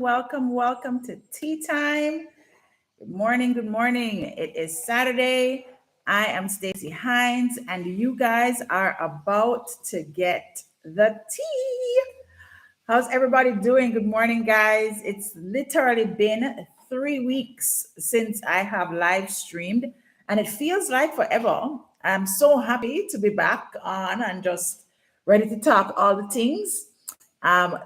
welcome to tea time. Good morning, good morning. It is Saturday. I am Stacey Hines, and you guys are about to get the tea. How's everybody doing? Good morning, guys. It's literally been 3 weeks since I have live streamed, and it feels like forever. I'm so happy to be back on and just ready to talk all the things.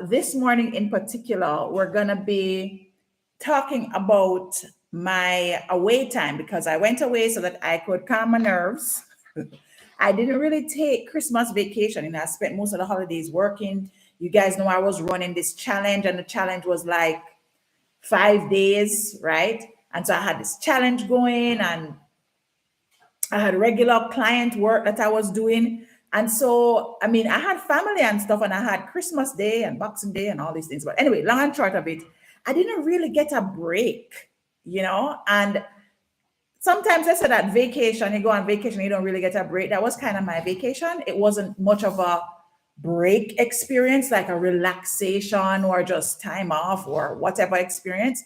This morning, in particular, we're going to be talking about my away time because I went away so that I could calm my nerves. I didn't really take Christmas vacation, and I spent most of the holidays working. You guys know I was running this challenge, and the challenge was like 5 days, right? And so I had this challenge going, and I had regular client work that I was doing. And so, I mean, I had family and stuff, and I had Christmas Day and Boxing Day and all these things. But anyway, long and short of it, I didn't really get a break. And sometimes I said that vacation, you go on vacation, you don't really get a break. That was kind of my vacation. It wasn't much of a break experience, like a relaxation or just time off or whatever experience.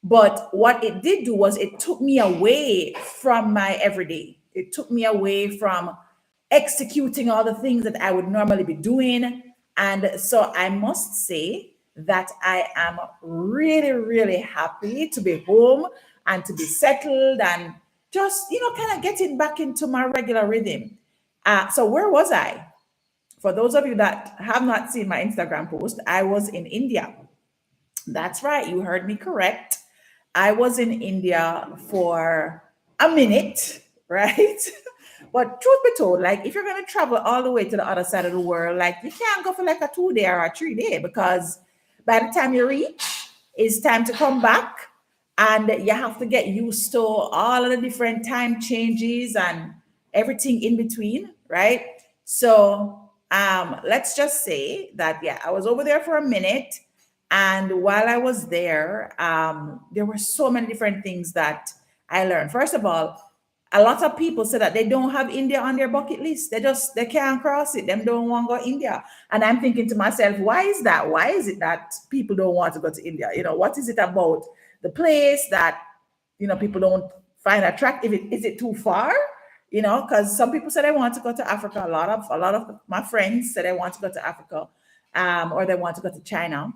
But what it did do was it took me away from my everyday. It took me away from executing all the things that I would normally be doing. And so I must say that I am really, really happy to be home and to be settled and just, kind of getting back into my regular rhythm. So where was I? For those of you that have not seen my Instagram post, I was in India. That's right, you heard me correct. I was in India for a minute, right? But truth be told, like if you're gonna travel all the way to the other side of the world, like you can't go for like a 2 day or a 3 day because by the time you reach, it's time to come back and you have to get used to all of the different time changes and everything in between, right? So let's just say that yeah, I was over there for a minute, and while I was there were so many different things that I learned. First of all, a lot of people say that they don't have India on their bucket list. They can't cross it. Them don't want to go India. And I'm thinking to myself, why is that? Why is it that people don't want to go to India? What is it about the place that people don't find attractive? Is it too far? Because some people say they want to go to Africa. A lot of my friends say they want to go to Africa, or they want to go to China,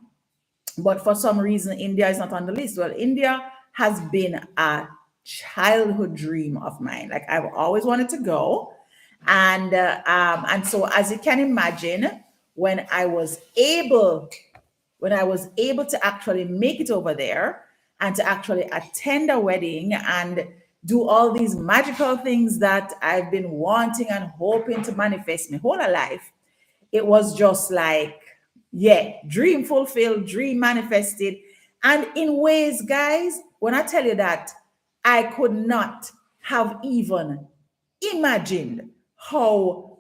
but for some reason India is not on the list. Well, India has been a childhood dream of mine. Like I've always wanted to go, and so as you can imagine, when I was able to actually make it over there and to actually attend a wedding and do all these magical things that I've been wanting and hoping to manifest my whole life, it was just like, yeah, dream fulfilled, dream manifested. And in ways, guys, when I tell you that I could not have even imagined how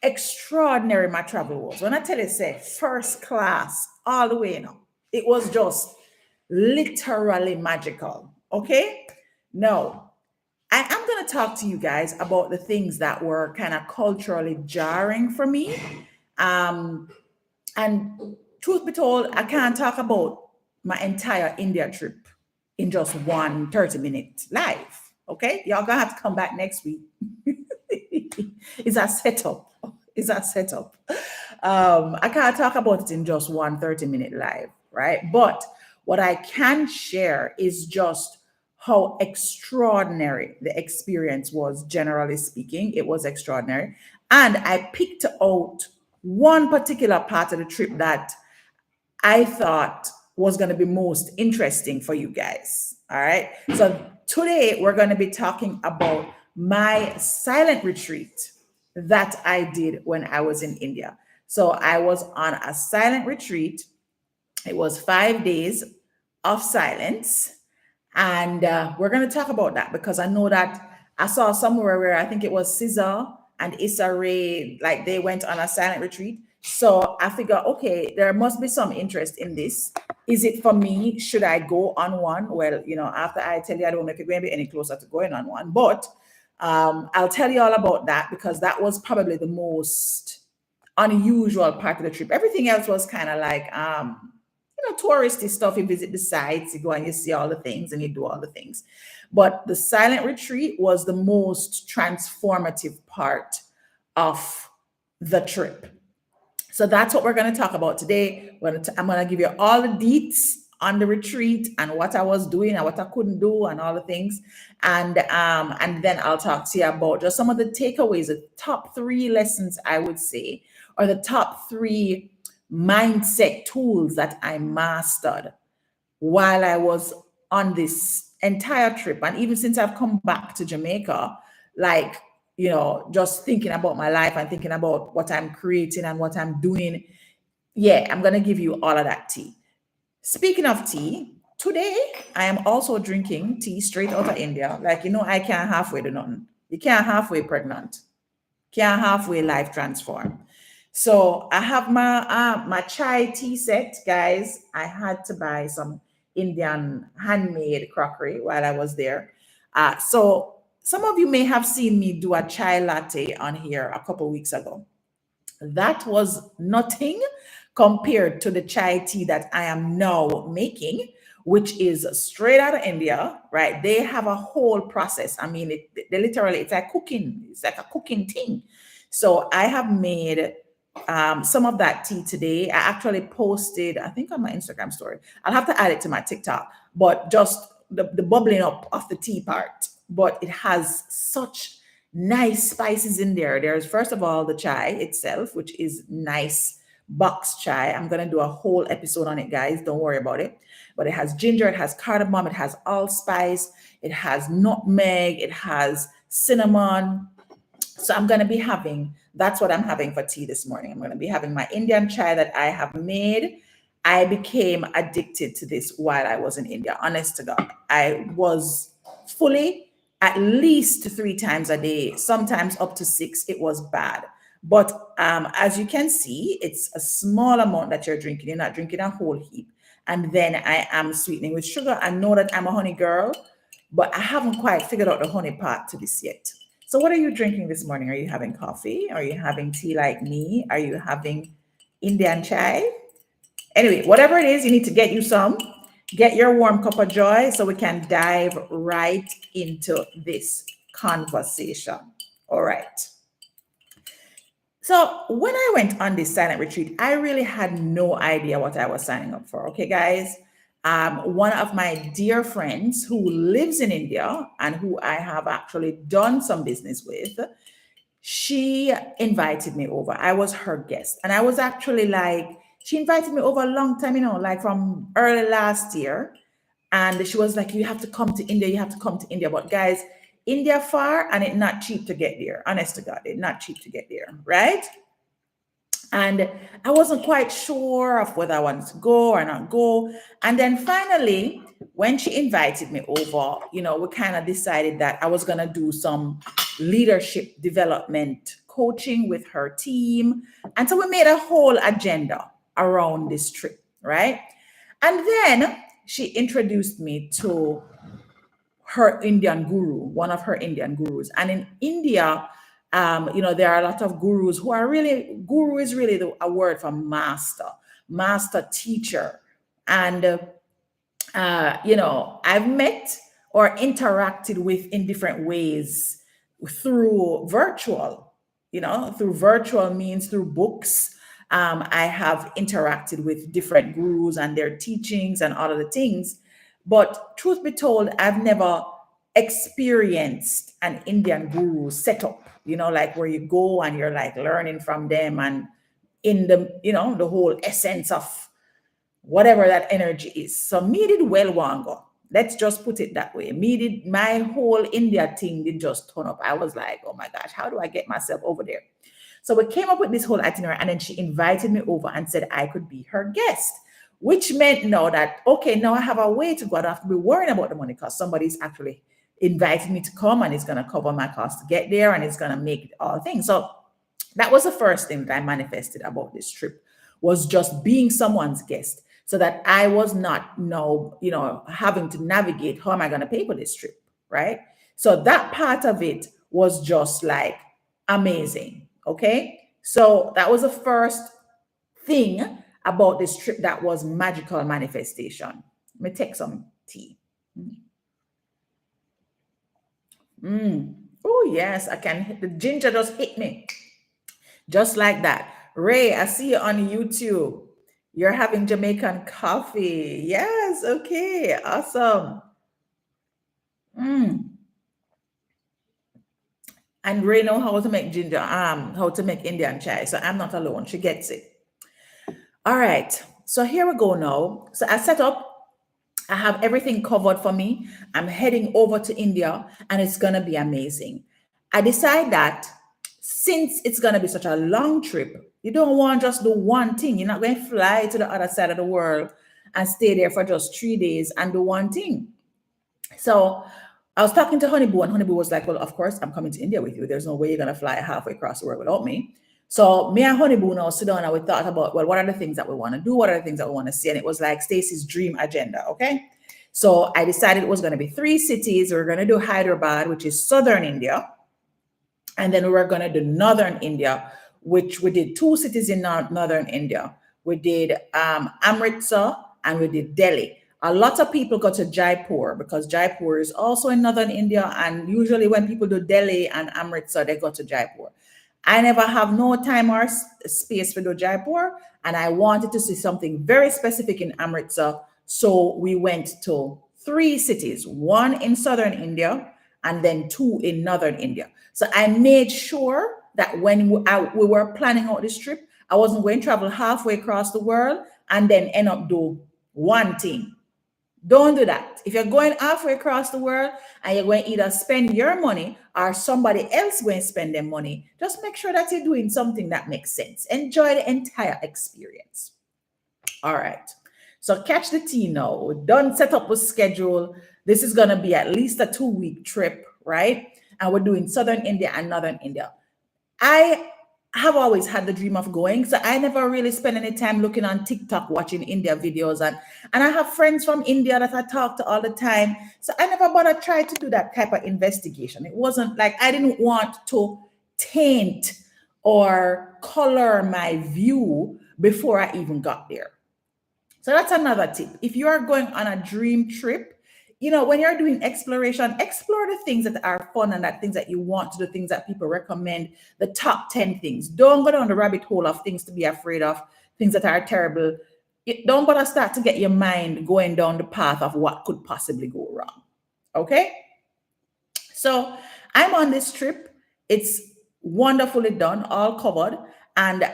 extraordinary my travel was. When I tell you, say, first class, all the way, it was just literally magical. Okay? Now, I'm going to talk to you guys about the things that were kind of culturally jarring for me. Um, and truth be told, I can't talk about my entire India trip in just one 30-minute live. Okay? Y'all gonna have to come back next week. It's a setup. It's a setup. I can't talk about it in just one 30-minute live, right? But what I can share is just how extraordinary the experience was, generally speaking. It was extraordinary. And I picked out one particular part of the trip that I thought was going to be most interesting for you guys. All right. So today we're going to be talking about my silent retreat that I did when I was in India. So I was on a silent retreat. It was 5 days of silence. And we're going to talk about that because I know that I saw somewhere where I think it was Caesar and Issa Rae, like they went on a silent retreat. So I figure, okay, there must be some interest in this. Is it for me? Should I go on one? Well, after I tell you, I don't make it maybe any closer to going on one. But I'll tell you all about that because that was probably the most unusual part of the trip. Everything else was kind of like touristy stuff. You visit the sites, you go and you see all the things and you do all the things. But the silent retreat was the most transformative part of the trip. So that's what we're going to talk about today. I'm going to give you all the deets on the retreat and what I was doing and what I couldn't do and all the things. And then I'll talk to you about just some of the takeaways, the top 3 lessons I would say, or the top 3 mindset tools that I mastered while I was on this entire trip. And even since I've come back to Jamaica, like, just thinking about my life and thinking about what I'm creating and what I'm doing. Yeah, I'm going to give you all of that tea. Speaking of tea, today I am also drinking tea straight out of India. Like, I can't halfway do nothing. You can't halfway pregnant. Can't halfway life transform. So I have my chai tea set, guys. I had to buy some Indian handmade crockery while I was there. So some of you may have seen me do a chai latte on here a couple weeks ago. That was nothing compared to the chai tea that I am now making, which is straight out of India, right? They have a whole process. I mean, they literally, it's like cooking. It's like a cooking thing. So I have made some of that tea today. I actually posted, I think on my Instagram story. I'll have to add it to my TikTok, but just the bubbling up of the tea part. But it has such nice spices in there. There's first of all the chai itself, which is nice box chai. I'm gonna do a whole episode on it, guys. Don't worry about it. But it has ginger, it has cardamom, it has allspice, it has nutmeg, it has cinnamon. So that's what I'm having for tea this morning. I'm going to be having my Indian chai that I have made. I became addicted to this while I was in India. Honest to God, I was fully at least 3 times a day, sometimes up to 6. It was bad. But as you can see, it's a small amount that you're drinking. You're not drinking a whole heap. And then I am sweetening with sugar. I know that I'm a honey girl, but I haven't quite figured out the honey part to this yet. So what are you drinking this morning? Are you having coffee? Are you having tea like me? Are you having Indian chai? Anyway, whatever it is, you need to get you some. Get your warm cup of joy so we can dive right into this conversation. All right. So when I went on this silent retreat, I really had no idea what I was signing up for. Okay, guys. One of my dear friends who lives in India and who I have actually done some business with, she invited me over. I was her guest. And I was actually like, she invited me over a long time, like from early last year. And she was like, you have to come to India. You have to come to India. But guys, India far and it's not cheap to get there. Honest to God, it's not cheap to get there, right? And I wasn't quite sure of whether I wanted to go or not go. And then finally, when she invited me over, we kind of decided that I was going to do some leadership development coaching with her team. And so we made a whole agenda around this trip, right? And then she introduced me to her Indian guru, one of her Indian gurus. And in India, there are a lot of gurus who are really, guru is really a word for master teacher. And, I've met or interacted with in different ways through virtual, through virtual means, through books. I have interacted with different gurus and their teachings and all of the things. But truth be told, I've never experienced an Indian guru setup, like where you go and you're like learning from them and in the whole essence of whatever that energy is. So me did well wango. Let's just put it that way. Me did my whole India thing did just turn up. I was like, oh my gosh, how do I get myself over there? So we came up with this whole itinerary and then she invited me over and said I could be her guest, which meant now that, okay, now I have a way to go. I don't have to be worrying about the money because somebody's actually invited me to come and it's going to cover my cost to get there and it's going to make it all things. So that was the first thing that I manifested about this trip, was just being someone's guest so that I was not having to navigate how am I going to pay for this trip, right? So that part of it was just like amazing. Okay. So that was the first thing about this trip that was magical manifestation. Let me take some tea. Oh, yes, I can. The ginger just hit me. Just like that. Ray, I see you on YouTube. You're having Jamaican coffee. Yes, okay, awesome. Mm. And Ray know how to make ginger, how to make Indian chai. So I'm not alone. She gets it. All right. So here we go now. So I set up. I have everything covered for me. I'm heading over to India and it's going to be amazing. I decide that since it's going to be such a long trip, you don't want to just do one thing. You're not going to fly to the other side of the world and stay there for just 3 days and do one thing. So I was talking to Honeyboo, and Honeyboo was like, well, of course, I'm coming to India with you. There's no way you're going to fly halfway across the world without me. So me and Honeyboo now sit down and we thought about, well, what are the things that we want to do? What are the things that we want to see? And it was like Stacey's dream agenda. Okay. So I decided it was going to be 3 cities. We're going to do Hyderabad, which is southern India. And then we were going to do northern India, which we did 2 cities in northern India. We did Amritsar and we did Delhi. A lot of people go to Jaipur because Jaipur is also in northern India. And usually when people do Delhi and Amritsar, they go to Jaipur. I never have no time or space for do Jaipur. And I wanted to see something very specific in Amritsar. So we went to 3 cities, one in southern India and then 2 in northern India. So I made sure that when we were planning out this trip, I wasn't going to travel halfway across the world and then end up do one thing. Don't do that. If you're going halfway across the world and you're going to either spend your money or somebody else going to spend their money, just make sure that you're doing something that makes sense. Enjoy the entire experience. All right. So catch the tea now. We're done set up with schedule. This is going to be at least a 2-week trip, right? And we're doing southern India and northern India. I have always had the dream of going, so I never really spend any time looking on TikTok watching India videos, and I have friends from India that I talk to all the time. So I never bothered try to do that type of investigation. It wasn't like I didn't want to taint or color my view before I even got there. So that's another tip. If you are going on a dream trip, when you're doing exploration, explore the things that are fun and that things that you want to do, things that people recommend, the top 10 things. Don't go down the rabbit hole of things to be afraid of, things that are terrible. Don't bother start to get your mind going down the path of what could possibly go wrong. Okay? So I'm on this trip. It's wonderfully done, all covered. And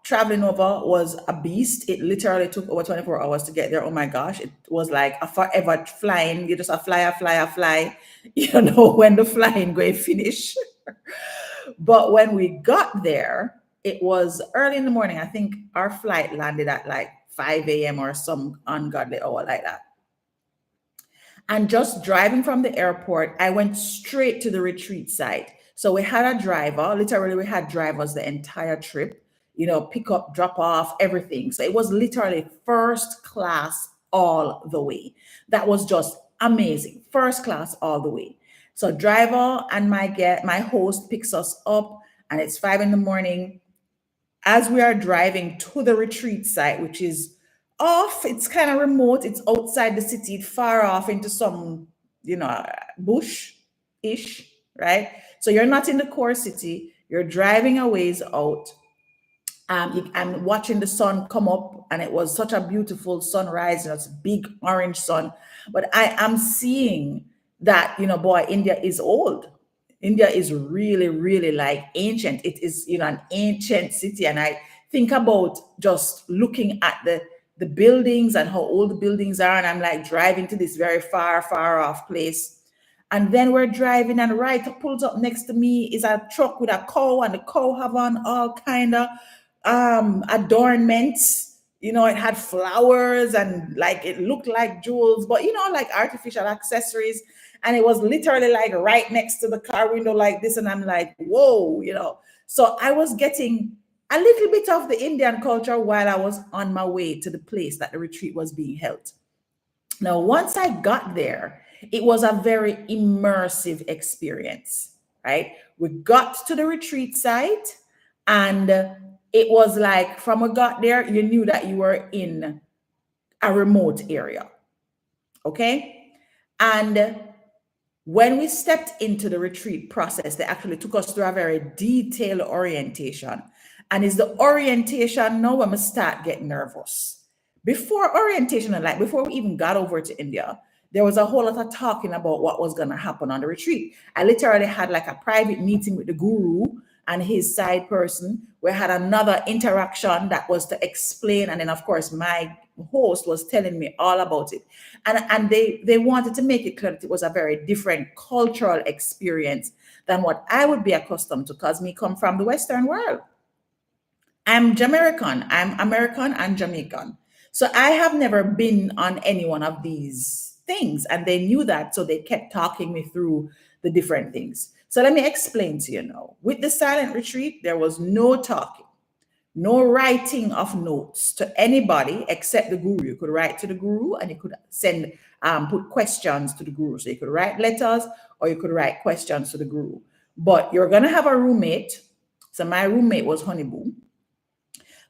traveling over was a beast. It literally took over 24 hours to get there. Oh my gosh. It was like a forever flying. You just a fly. You don't know when the flying going to finish. But when we got there, it was early in the morning. I think our flight landed at like 5 a.m. or some ungodly hour like that. And just driving from the airport, I went straight to the retreat site. So we had a driver, literally, we had drivers the entire trip, pick up, drop off, everything. So it was literally first class all the way. That was just amazing. First class all the way. So driver and my host picks us up, and it's 5 in the morning. As we are driving to the retreat site, which is off, it's kind of remote, it's outside the city, far off into some, bush ish, right? So you're not in the core city, you're driving a ways out. I'm watching the sun come up, and it was such a beautiful sunrise. It's a big orange sun, but I am seeing that, boy, India is old. India is really, really like ancient. It is, an ancient city. And I think about just looking at the buildings and how old the buildings are. And I'm like driving to this very far, far off place. And then we're driving, and right pulls up next to me is a truck with a cow, and the cow have on all kind of adornments. It had flowers and like it looked like jewels, but like artificial accessories. And it was literally like right next to the car window like this. And I'm like, whoa, So I was getting a little bit of the Indian culture while I was on my way to the place that the retreat was being held. Now, once I got there, it was a very immersive experience, right? We got to the retreat site, and it was like from we got there, you knew that you were in a remote area. Okay. And when we stepped into the retreat process, they actually took us through a very detailed orientation. And it's the orientation now when we start getting nervous. Before orientation, and like before we even got over to India, there was a whole lot of talking about what was going to happen on the retreat. I literally had like a private meeting with the guru and his side person. We had another interaction that was to explain. And then, of course, my host was telling me all about it. And they wanted to make it clear that it was a very different cultural experience than what I would be accustomed to, because me come from the Western world. I'm Jamaican. I'm American and Jamaican. So I have never been on any one of these things. And they knew that. So they kept talking me through the different things. So let me explain to you now. With the silent retreat, there was no talking, no writing of notes to anybody except the guru. You could write to the guru and you could send, put questions to the guru. So you could write letters or you could write questions to the guru. But you're going to have a roommate. So my roommate was Honeyboo.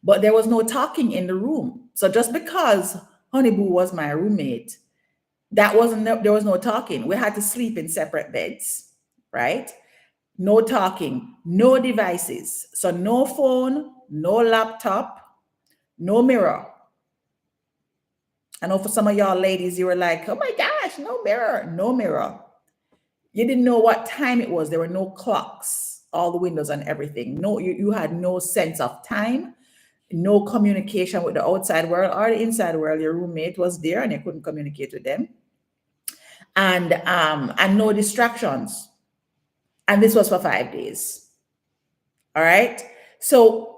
But there was no talking in the room. So just because Honeyboo was my roommate, there was no talking. We had to sleep in separate beds, right? No talking, no devices. So no phone, no laptop, no mirror. I know for some of y'all ladies, you were like, oh my gosh, no mirror, no mirror. You didn't know what time it was. There were no clocks, all the windows and everything. No, you had no sense of time, no communication with the outside world or the inside world. Your roommate was there and you couldn't communicate with them. And no distractions. And this was for 5 days. All right. So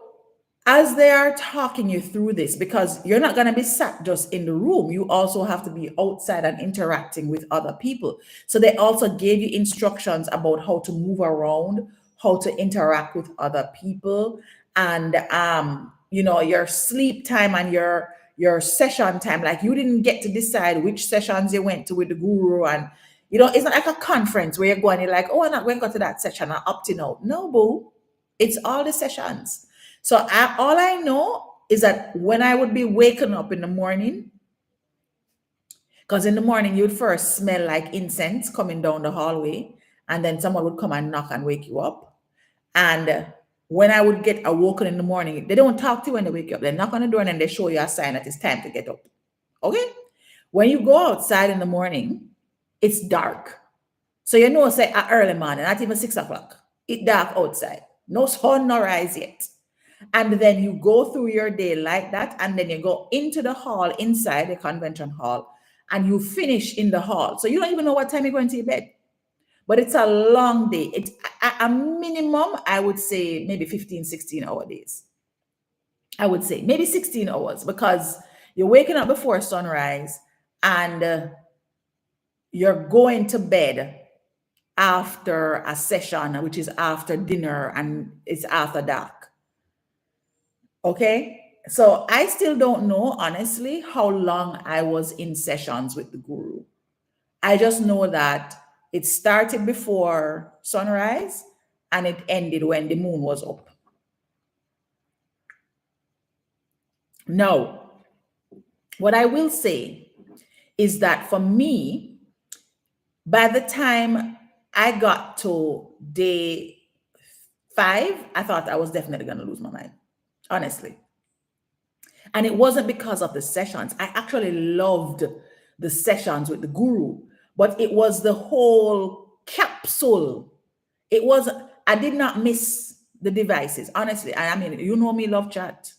as they are talking you through this, because you're not going to be sat just in the room, you also have to be outside and interacting with other people. So they also gave you instructions about how to move around, how to interact with other people, and your sleep time and your session time. Like you didn't get to decide which sessions you went to with the guru, and it's not like a conference where you're going, you're like, oh, I'm not going to go to that session, I'm opting out. No, boo. It's all the sessions. So all I know is that when I would be waking up in the morning, because in the morning you'd first smell like incense coming down the hallway, and then someone would come and knock and wake you up. And when I would get awoken in the morning, they don't talk to you when they wake you up. They knock on the door and then they show you a sign that it's time to get up. Okay? When you go outside in the morning, it's dark. So say at early morning, not even 6 o'clock. It's dark outside. No sun, no rise yet. And then you go through your day like that, and then you go into the hall inside the convention hall, and you finish in the hall. So you don't even know what time you're going to your bed. But it's a long day. It's a minimum, I would say, maybe 15, 16-hour days. I would say maybe 16 hours, because you're waking up before sunrise and you're going to bed after a session, which is after dinner and it's after dark. Okay. So I still don't know, honestly, how long I was in sessions with the guru. I just know that it started before sunrise and it ended when the moon was up. Now, what I will say is that for me, by the time I got to day 5, I thought I was definitely going to lose my mind, honestly. And it wasn't because of the sessions. I actually loved the sessions with the guru, but it was the whole capsule. I did not miss the devices, honestly. I mean, me love chat.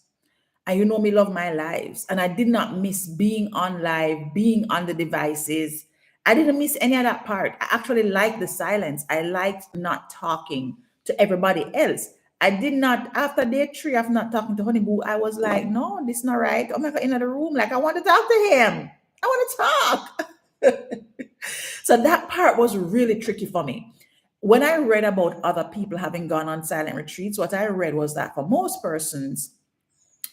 And me love my lives. And I did not miss being on live, being on the devices. I didn't miss any of that part. I actually liked the silence. I liked not talking to everybody else. I did not, after day 3 of not talking to Honeyboo, I was like, no, this is not right. I'm not in the room. Like, I want to talk to him. I want to talk. So that part was really tricky for me. When I read about other people having gone on silent retreats, what I read was that for most persons,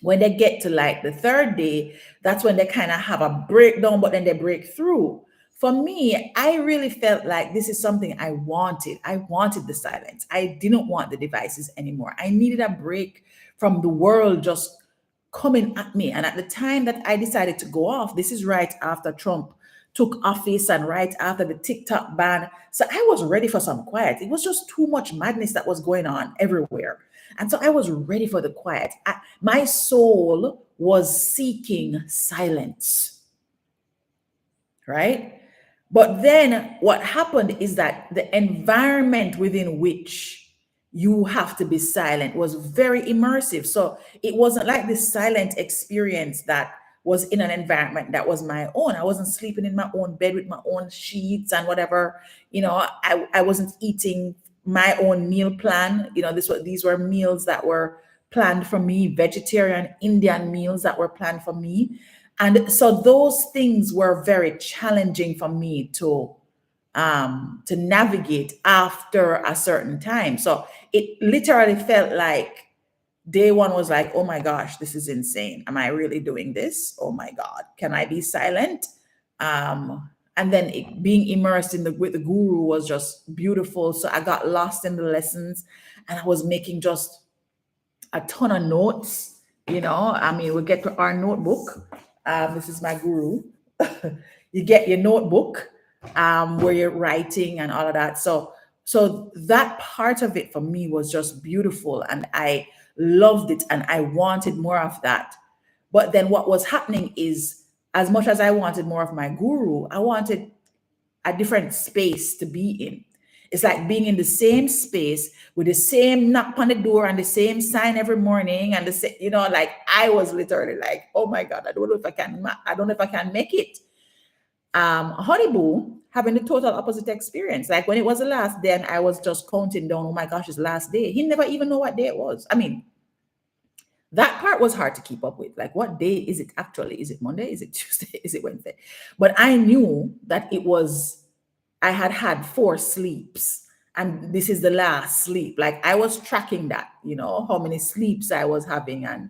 when they get to like the 3rd day, that's when they kind of have a breakdown, but then they break through. For me, I really felt like this is something I wanted. I wanted the silence. I didn't want the devices anymore. I needed a break from the world just coming at me. And at the time that I decided to go off, this is right after Trump took office and right after the TikTok ban. So I was ready for some quiet. It was just too much madness that was going on everywhere. And so I was ready for the quiet. My soul was seeking silence, right? But then what happened is that the environment within which you have to be silent was very immersive. So it wasn't like this silent experience that was in an environment that was my own. I wasn't sleeping in my own bed with my own sheets and whatever. I wasn't eating my own meal plan. These were meals that were planned for me, vegetarian Indian meals that were planned for me. And so those things were very challenging for me to navigate after a certain time. So it literally felt like day one was like, oh my gosh, this is insane. Am I really doing this? Oh my God, can I be silent? And then being immersed with the guru was just beautiful. So I got lost in the lessons, and I was making just a ton of notes. I mean, we get to our notebook. This is my guru. You get your notebook where you're writing and all of that. So that part of it for me was just beautiful, and I loved it, and I wanted more of that. But then what was happening is, as much as I wanted more of my guru, I wanted a different space to be in. It's like being in the same space with the same knock on the door and the same sign every morning, and like I was literally like, oh my God, I don't know if I can. I don't know if I can make it. Honeyboo having the total opposite experience. Like when it was the last day, and I was just counting down. Oh my gosh, it's the last day. He never even know what day it was. I mean, that part was hard to keep up with. Like, what day is it actually? Is it Monday? Is it Tuesday? Is it Wednesday? But I knew that I had had 4 sleeps, and this is the last sleep. Like I was tracking that, how many sleeps I was having. And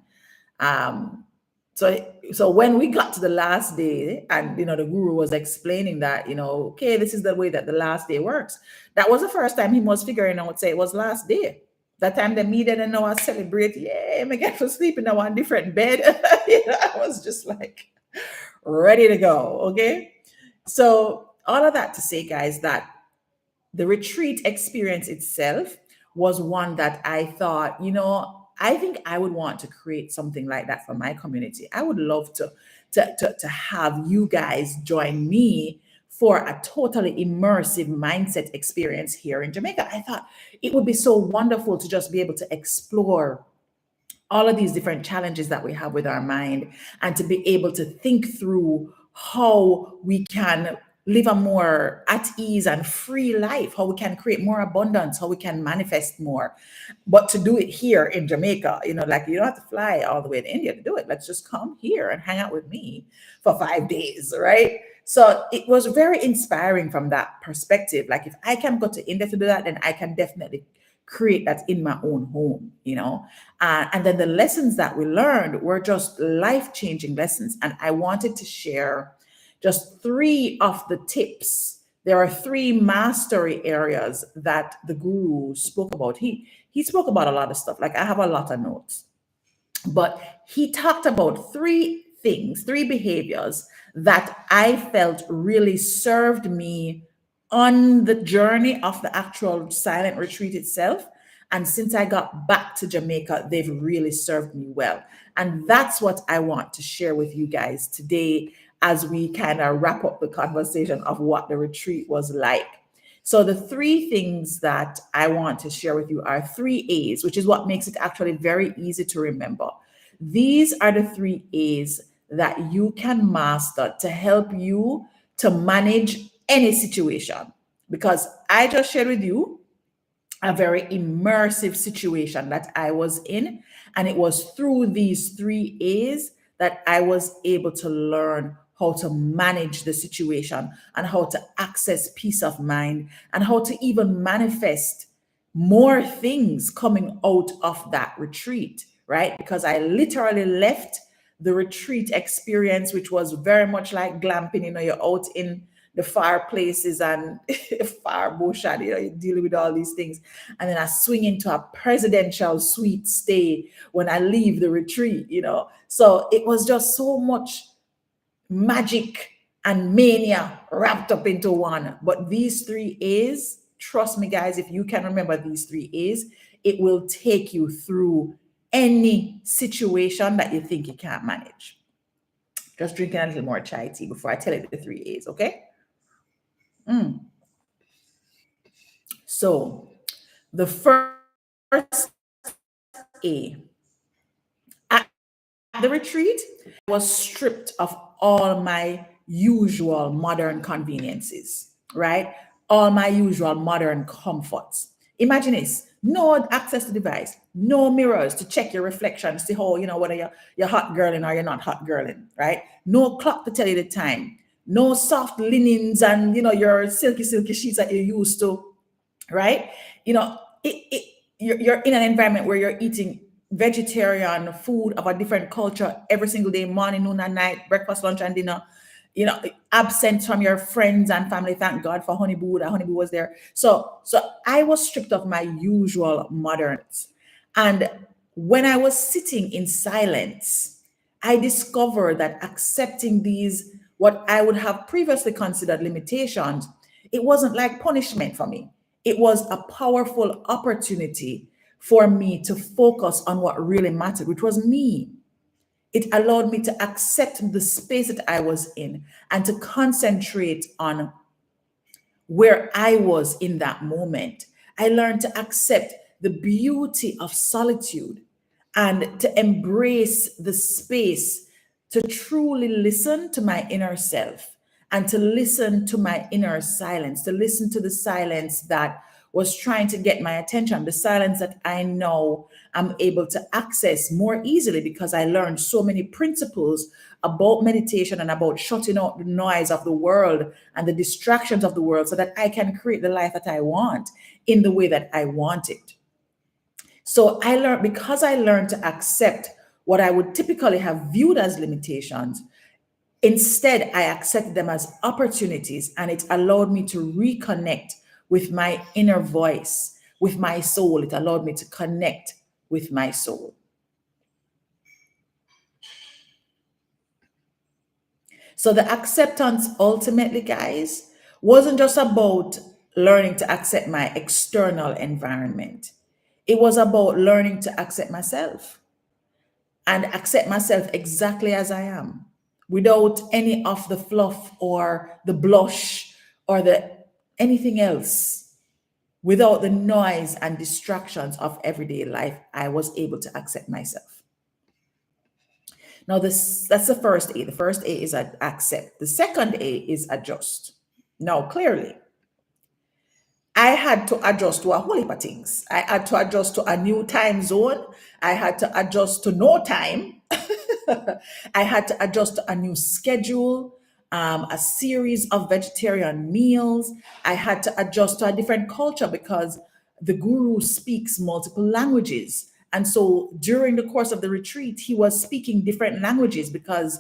so when we got to the last day, and the guru was explaining that, okay, this is the way that the last day works. That was the first time he was figuring out, say it was last day. That time the media didn't know I celebrate. Yeah, I get to sleep in a different bed. I was just like ready to go. Okay. So all of that to say, guys, that the retreat experience itself was one that I thought, I think I would want to create something like that for my community. I would love to have you guys join me for a totally immersive mindset experience here in Jamaica. I thought it would be so wonderful to just be able to explore all of these different challenges that we have with our mind, and to be able to think through how we can live a more at ease and free life, how we can create more abundance, how we can manifest more. But to do it here in Jamaica, like you don't have to fly all the way to India to do it. Let's just come here and hang out with me for 5 days, right? So it was very inspiring from that perspective. Like if I can go to India to do that, then I can definitely create that in my own home, and then the lessons that we learned were just life-changing lessons. And I wanted to share just 3 of the tips. There are 3 mastery areas that the guru spoke about. He spoke about a lot of stuff. Like I have a lot of notes, but he talked about 3 things, 3 behaviors that I felt really served me on the journey of the actual silent retreat itself. And since I got back to Jamaica, they've really served me well. And that's what I want to share with you guys today as we kind of wrap up the conversation of what the retreat was like. So the 3 things that I want to share with you are 3 A's, which is what makes it actually very easy to remember. These are the 3 A's that you can master to help you to manage any situation. Because I just shared with you a very immersive situation that I was in. And it was through these 3 A's that I was able to learn how to manage the situation, and how to access peace of mind, and how to even manifest more things coming out of that retreat, right? Because I literally left the retreat experience, which was very much like glamping, you're out in the fireplaces and fire bush, and you're dealing with all these things. And then I swing into a presidential suite stay when I leave the retreat. So it was just so much magic and mania wrapped up into one. But these 3 A's, trust me, guys, if you can remember these 3 A's, it will take you through any situation that you think you can't manage. Just drinking a little more chai tea before I tell you the 3 A's, okay? Mm. So, the first A, at the retreat, I was stripped of all my usual modern conveniences, right? All my usual modern comforts. Imagine this: no access to device, no mirrors to check your reflection, see how, whether you're hot girling or you're not hot girling, right? No clock to tell you the time, no soft linens and, your silky, silky sheets that you're used to, right? You're in an environment where you're eating vegetarian food of a different culture every single day, morning, noon, and night, breakfast, lunch, and dinner. You know, absent from your friends and family. Thank God for Honeyboo. That Honeyboo was there. So I was stripped of my usual moderns, and when I was sitting in silence, I discovered that accepting these, what I would have previously considered limitations, it wasn't like punishment for me. It was a powerful opportunity for me to focus on what really mattered, which was me. It allowed me to accept the space that I was in and to concentrate on where I was in that moment. I learned to accept the beauty of solitude and to embrace the space to truly listen to my inner self and to listen to my inner silence, to listen to the silence that was trying to get my attention, the silence that I know I'm able to access more easily because I learned so many principles about meditation and about shutting out the noise of the world and the distractions of the world so that I can create the life that I want in the way that I want it. So because I learned to accept what I would typically have viewed as limitations. Instead, I accepted them as opportunities, and it allowed me to reconnect with my inner voice, with my soul. It allowed me to connect with my soul. So the acceptance ultimately, guys, wasn't just about learning to accept my external environment. It was about learning to accept myself and accept myself exactly as I am, without any of the fluff or the blush or the anything else, without the noise and distractions of everyday life. I was able to accept myself. Now, that's the first A. The first A is accept. The second A is adjust. Now, clearly, I had to adjust to a whole heap of things. I had to adjust to a new time zone. I had to adjust to no time. I had to adjust to a new schedule, a series of vegetarian meals. I had to adjust to a different culture because the guru speaks multiple languages. And so during the course of the retreat, he was speaking different languages because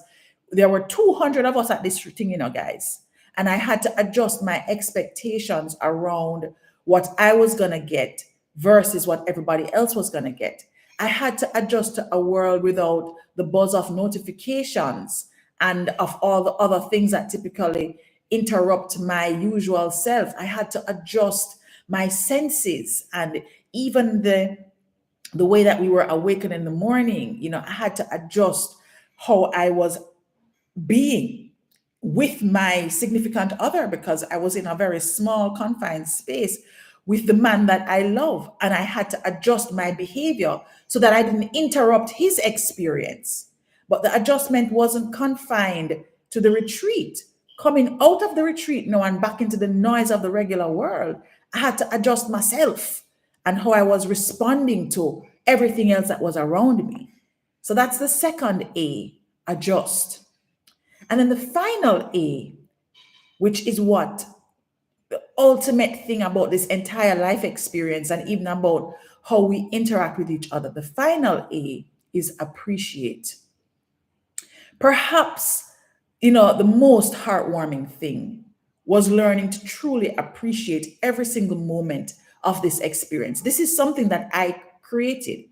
there were 200 of us at this thing, guys. And I had to adjust my expectations around what I was going to get versus what everybody else was going to get. I had to adjust to a world without the buzz of notifications and of all the other things that typically interrupt my usual self. I had to adjust my senses and even the way that we were awakened in the morning. I had to adjust how I was being with my significant other because I was in a very small, confined space with the man that I love. And I had to adjust my behavior so that I didn't interrupt his experience. But the adjustment wasn't confined to the retreat. Coming out of the retreat now and back into the noise of the regular world, I had to adjust myself and how I was responding to everything else that was around me. So that's the second A, adjust. And then the final A, which is what the ultimate thing about this entire life experience and even about how we interact with each other. The final A is appreciate. Perhaps, the most heartwarming thing was learning to truly appreciate every single moment of this experience. This is something that I created.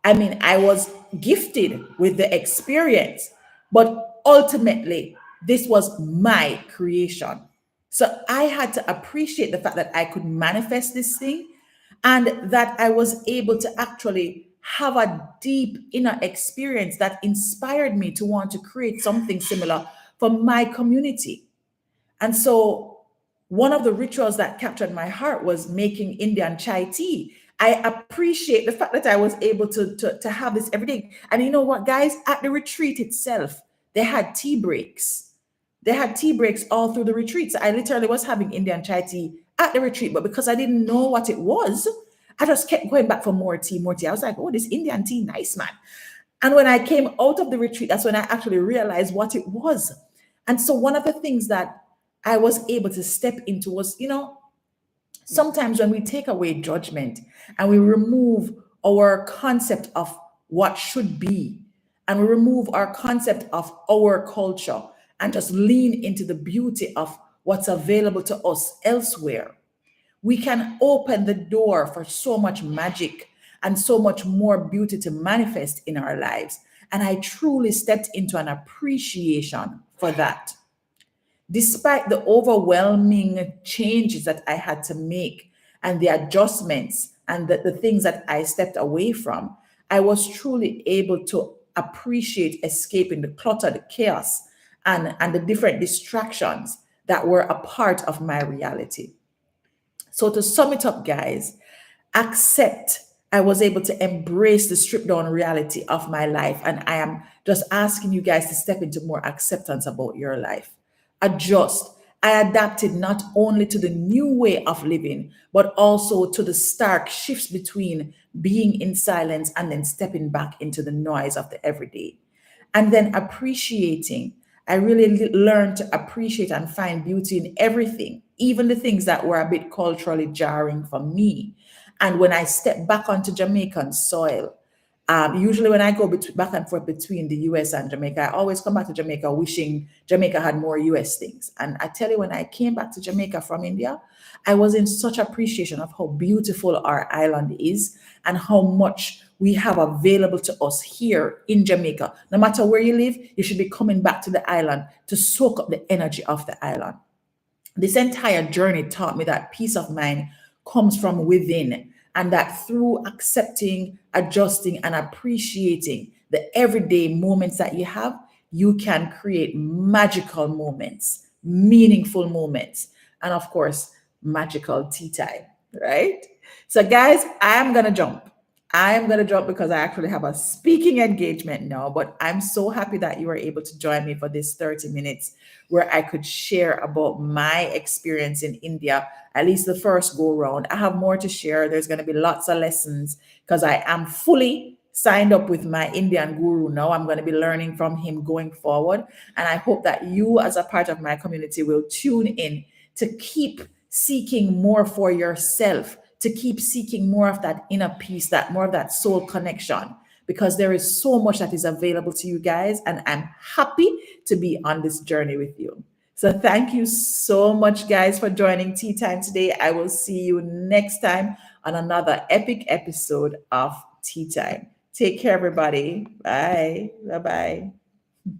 I mean, I was gifted with the experience, but ultimately, this was my creation. So I had to appreciate the fact that I could manifest this thing and that I was able to actually have a deep inner experience that inspired me to want to create something similar for my community. And so one of the rituals that captured my heart was making Indian chai tea. I appreciate the fact that I was able to have this every day. And you know what, guys? At the retreat itself, they had tea breaks. They had tea breaks all through the retreat. So I literally was having Indian chai tea at the retreat, but because I didn't know what it was, I just kept going back for more tea, more tea. I was like, oh, this Indian tea, nice, man. And when I came out of the retreat, that's when I actually realized what it was. And so one of the things that I was able to step into was, sometimes when we take away judgment and we remove our concept of what should be, and we remove our concept of our culture and just lean into the beauty of what's available to us elsewhere, we can open the door for so much magic and so much more beauty to manifest in our lives. And I truly stepped into an appreciation for that. Despite the overwhelming changes that I had to make and the adjustments and the things that I stepped away from, I was truly able to appreciate escaping the clutter, the chaos, and the different distractions that were a part of my reality. So, to sum it up, guys, accept. I was able to embrace the stripped down reality of my life. And I am just asking you guys to step into more acceptance about your life. Adjust. I adapted not only to the new way of living, but also to the stark shifts between being in silence and then stepping back into the noise of the everyday. And then appreciating. I really learned to appreciate and find beauty in everything, even the things that were a bit culturally jarring for me. And when I step back onto Jamaican soil, usually when I go back and forth between the US and Jamaica, I always come back to Jamaica wishing Jamaica had more US things. And I tell you, when I came back to Jamaica from India, I was in such appreciation of how beautiful our island is and how much we have available to us here in Jamaica. No matter where you live, you should be coming back to the island to soak up the energy of the island. This entire journey taught me that peace of mind comes from within, and that through accepting, adjusting, and appreciating the everyday moments that you have, you can create magical moments, meaningful moments, and of course, magical tea time, right? So, guys, I am going to jump because I actually have a speaking engagement now, but I'm so happy that you were able to join me for this 30 minutes where I could share about my experience in India, at least the first go round. I have more to share. There's going to be lots of lessons because I am fully signed up with my Indian guru now. I'm going to be learning from him going forward. And I hope that you, as a part of my community, will tune in to keep seeking more for yourself, to keep seeking more of that inner peace, that more of that soul connection, because there is so much that is available to you guys. And I'm happy to be on this journey with you. So thank you so much, guys, for joining Tea Time today. I will see you next time on another epic episode of Tea Time. Take care, everybody. Bye. Bye-bye.